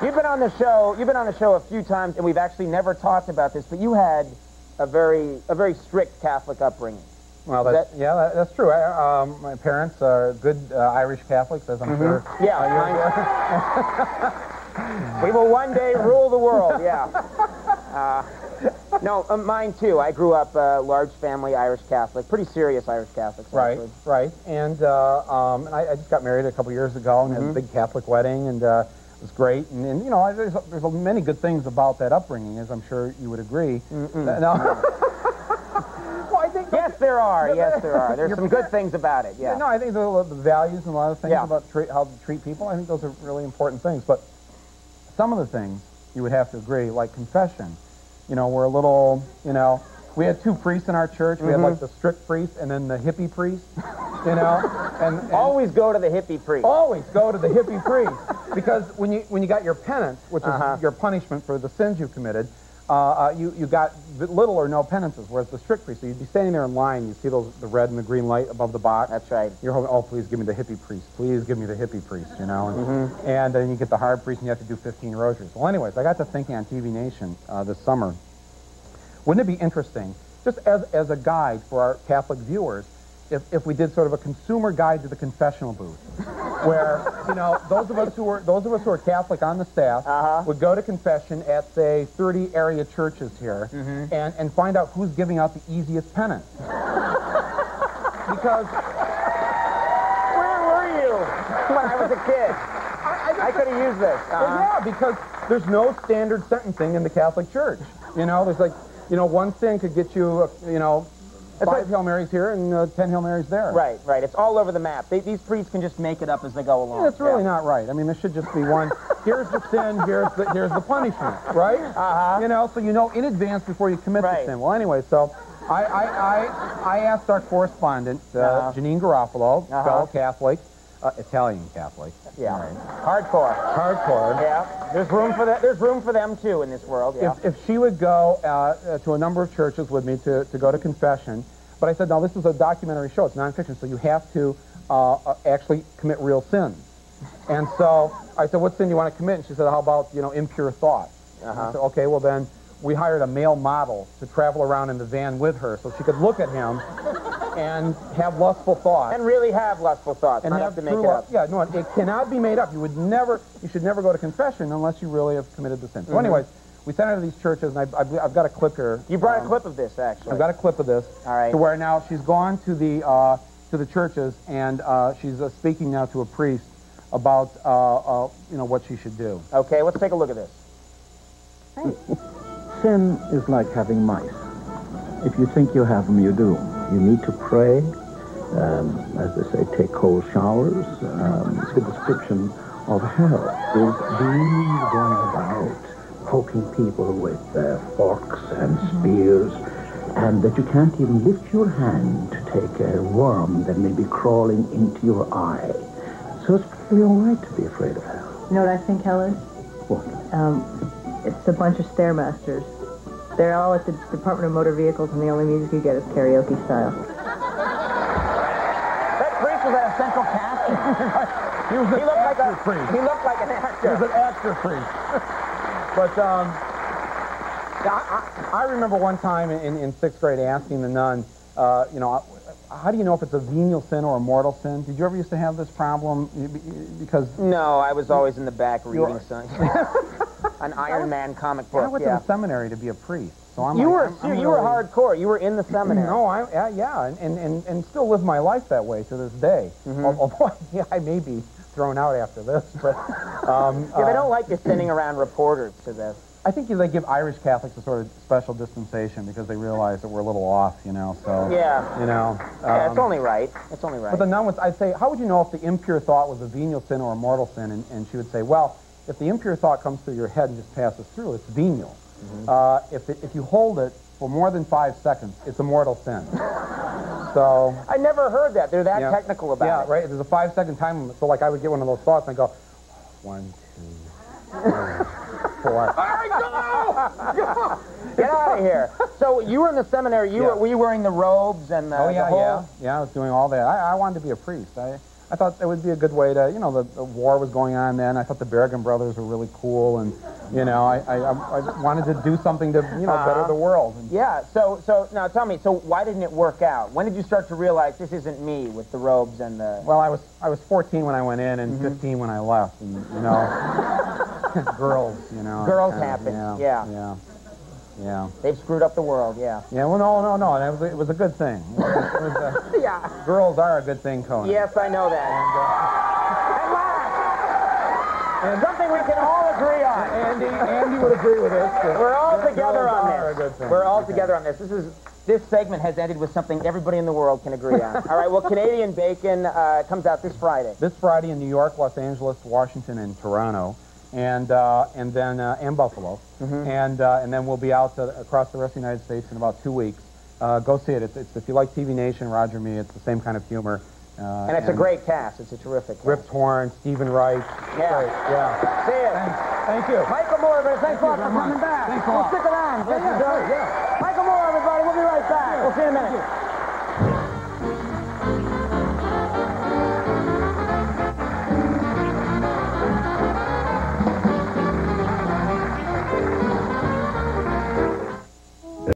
You've been on the show. You've been on the show a few times, and we've actually never talked about this. But you had a very strict Catholic upbringing. Well, that's true. My parents are good Irish Catholics, as I'm sure. Yeah. We will one day rule the world. Yeah. No, mine too. I grew up large family Irish Catholic, pretty serious Irish Catholics. Actually. Right. And I just got married a couple years ago and had a big Catholic wedding, and it was great. And you know, there's many good things about that upbringing, as I'm sure you would agree. No. Yes, there are. Yes, there are. There's some good things about it. Yeah. No, I think the values and a lot of things about how to treat people. I think those are really important things. But some of the things you would have to agree, like confession. You know, we're a little. You know, we had two priests in our church. We had like the strict priest and then the hippie priest. You know, and always go to the hippie priest. Always go to the hippie priest, because when you got your penance, which is your punishment for the sins you committed. You got little or no penances, whereas the strict priest, so you'd be standing there in line, you see the red and the green light above the box. That's right. You're hoping, oh, please give me the hippie priest. Please give me the hippie priest, you know. And then you get the hard priest and you have to do 15 rosaries. Well, anyways, I got to thinking on TV Nation this summer, wouldn't it be interesting, just as a guide for our Catholic viewers, if we did sort of a consumer guide to the confessional booth, where, you know, those of us who are Catholic on the staff would go to confession at, say, 30 area churches here and find out who's giving out the easiest penance. Because where were you when I was a kid? I could have used this. Well, yeah, because there's no standard sentencing in the Catholic Church. You know, there's like, you know, one sin could get you, you know, 5 Hail Marys here and 10 Hail Marys there. Right, right. It's all over the map. These priests can just make it up as they go along. Yeah, it's really not right. I mean, there should just be one. Here's the sin. Here's the punishment. Right? You know, so you know in advance before you commit the sin. Well, anyway, so I asked our correspondent, Janine Garofalo, fellow Catholic, Italian Catholic. Yeah. Right. Hardcore. Yeah. There's room for that. There's room for them too in this world. Yeah. If she would go to a number of churches with me to go to confession, but I said, no, this is a documentary show. It's nonfiction, so you have to actually commit real sins. And so I said, what sin do you want to commit? And she said, how about, you know, impure thought? I said, okay, well then we hired a male model to travel around in the van with her so she could look at him and have lustful thoughts. And really have lustful thoughts, and not have to make it up. Yeah, no, it cannot be made up. You should never go to confession unless you really have committed the sin. So anyways, we sent her to these churches, and I've got a clip here. You brought a clip of this, actually. I've got a clip of this. All right. To where now she's gone to the churches, and she's speaking now to a priest about, you know, what she should do. Okay, let's take a look at this. Hey. Sin is like having mice. If you think you have them, you do. You need to pray, as they say, take cold showers. It's a good description of hell. Is demons going about poking people with forks and spears, and that you can't even lift your hand to take a worm that may be crawling into your eye. So it's perfectly all right to be afraid of hell. You know what I think hell is? What? It's a bunch of stairmasters. They're all at the Department of Motor Vehicles, and the only music you get is karaoke style. That priest was at a central casting. He looked like an priest. He looked like an actor. He was an actor priest. But I remember one time in 6th grade asking the nun, you know, how do you know if it's a venial sin or a mortal sin? Did you ever used to have this problem? Because no, I was always in the back reading something. An Iron Man comic book. I went to the seminary to be a priest, so I'm. You were hardcore. You were in the seminary. No, and still live my life that way to this day. Although I may be thrown out after this, but yeah, they don't like you sending around reporters to this. I think they give Irish Catholics a sort of special dispensation because they realize that we're a little off, you know. So yeah, you know. Yeah, it's only right. It's only right. But the nun was, I'd say, how would you know if the impure thought was a venial sin or a mortal sin? And she would say, well, if the impure thought comes through your head and just passes through, it's venial. If you hold it for more than 5 seconds, it's a mortal sin. So I never heard that. They're that technical about it. Yeah, right. There's a 5-second time limit. So like I would get one of those thoughts and I go, 1, 2, 3, 4. All right, go! Get out of here. So you were in the seminary. Were you wearing the robes and the yeah, whole... yeah. I was doing all that. I wanted to be a priest. I I thought it would be a good way to, you know, the war was going on then. I thought the Berrigan brothers were really cool, and, you know, I wanted to do something to, you know, better the world. And yeah, so now tell me, so why didn't it work out? When did you start to realize this isn't me with the robes and the... Well, I was 14 when I went in and 15 when I left, and, you know, girls, you know. Girls happen, yeah. Yeah. Yeah. They've screwed up the world, yeah. Yeah, well, no, and it was a good thing. Yeah. Girls are a good thing, Conan. Yes, I know that. And something we can all agree on. Andy would agree with this. We're all together on this. A good thing. We're all together on this. This segment has ended with something everybody in the world can agree on. All right, well, Canadian Bacon comes out this Friday. This Friday in New York, Los Angeles, Washington, and Toronto. And Buffalo, and then we'll be out across the rest of the United States in about 2 weeks. Go see it. It's if you like TV Nation, Roger Me, it's the same kind of humor. And it's a great cast. It's a terrific cast. Rip Torn, Stephen Wright. Yeah. Great. Yeah. See it. Thank you. Michael Moore, everybody. Thanks a lot for coming back. Thanks a lot. Stick around. Michael Moore, everybody. We'll be right back. We'll see you in a minute.